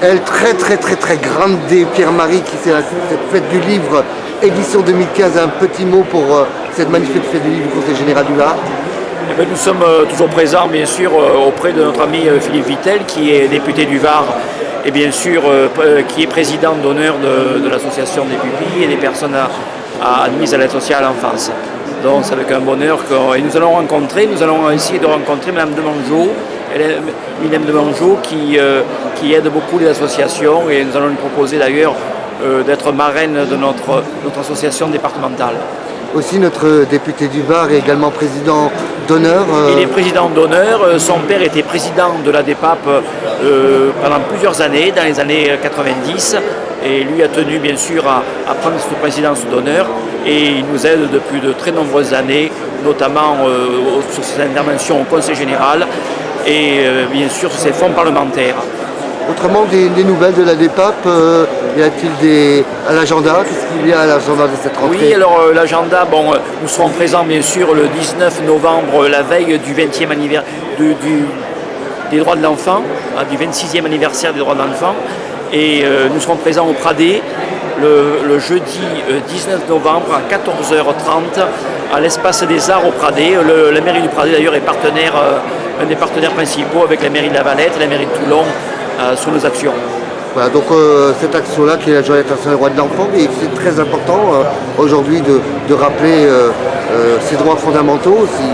Elle, très grande des Pierre-Marie, qui c'est cette fête du livre, édition 2015. Un petit mot pour cette magnifique fête du livre au Conseil général du Var. Eh bien, nous sommes toujours présents, bien sûr, auprès de notre ami Philippe Vittel, qui est député du Var et bien sûr qui est président d'honneur de l'association des pupilles et des personnes admises à l'aide sociale en France. Donc c'est avec un bonheur que nous allons essayer de rencontrer Mme Demangeau, Mylène Demangeau qui aide beaucoup les associations, et nous allons lui proposer d'ailleurs d'être marraine de notre association départementale. Aussi, notre député du Var est également président d'honneur. Il est président d'honneur. Son père était président de la DEPAP pendant plusieurs années, dans les années 90. Et lui a tenu bien sûr à prendre cette présidence d'honneur. Et il nous aide depuis de très nombreuses années, notamment sur ses interventions au Conseil général et bien sûr sur ses fonds parlementaires. Autrement, des nouvelles de la DEPAP, y a-t-il à l'agenda? Qu'est-ce qu'il y a à l'agenda de cette rentrée? Oui, alors l'agenda, nous serons présents bien sûr le 19 novembre, la veille du 20e anniversaire des droits de l'enfant, du 26e anniversaire des droits de l'enfant. Et nous serons présents au Pradet le jeudi 19 novembre à 14h30 à l'espace des Arts au Pradet. La mairie du Pradet d'ailleurs est un des partenaires principaux avec la mairie de La Valette et la mairie de Toulon sur nos actions. Voilà, donc cette action-là, qui est la Journée internationale des droits de l'enfant, et c'est très important aujourd'hui de rappeler ces droits fondamentaux aussi.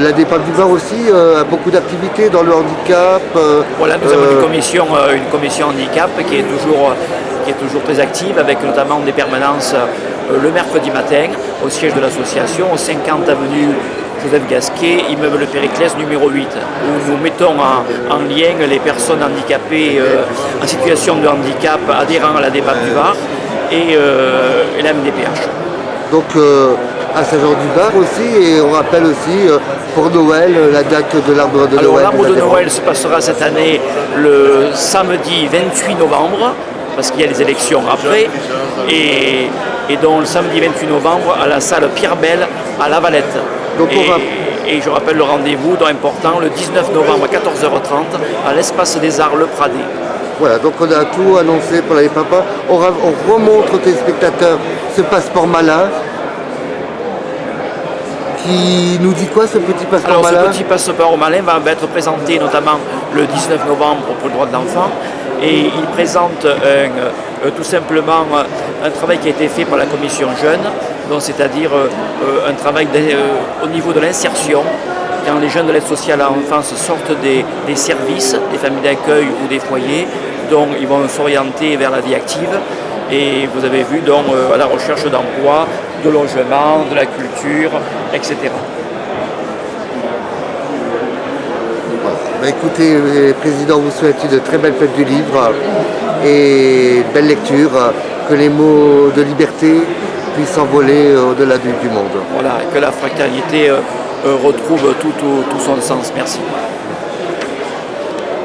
La DEPAP du Var aussi a beaucoup d'activités dans le handicap. Voilà, nous avons une commission handicap qui est toujours très active, avec notamment des permanences le mercredi matin au siège de l'association, au 50 avenue Joseph Gasquet, immeuble Le Périclès numéro 8, où nous mettons en lien les personnes handicapées en situation de handicap adhérant à la DEPAP du Var et la MDPH. Donc à Saint-Jean du Var aussi, et on rappelle aussi pour Noël la date de l'arbre de Noël. Alors l'arbre de Noël se passera cette année le samedi 28 novembre, parce qu'il y a les élections après, et donc le samedi 28 novembre à la salle Pierre Belle à La Valette. Donc et je rappelle le rendez-vous important, le 19 novembre à 14h30 à l'espace des Arts Le Pradet. Voilà, donc on a tout annoncé pour les papas. On remontre aux téléspectateurs ce passeport malin. Qui nous dit quoi, ce petit passeport malin? Ce petit passeport malin va être présenté notamment le 19 novembre pour le droit de l'enfant, et il présente tout simplement un travail qui a été fait par la commission jeune, c'est-à-dire un travail au niveau de l'insertion. Quand les jeunes de l'aide sociale à l'enfance sortent des services, des familles d'accueil ou des foyers, donc ils vont s'orienter vers la vie active. Et vous avez vu donc à la recherche d'emploi, de logement, de la culture, etc. Voilà. Écoutez, Président, vous souhaite une très belle fête du livre et belle lecture, que les mots de liberté puissent s'envoler au-delà du monde. Voilà, et que la fraternité retrouve tout son sens. Merci.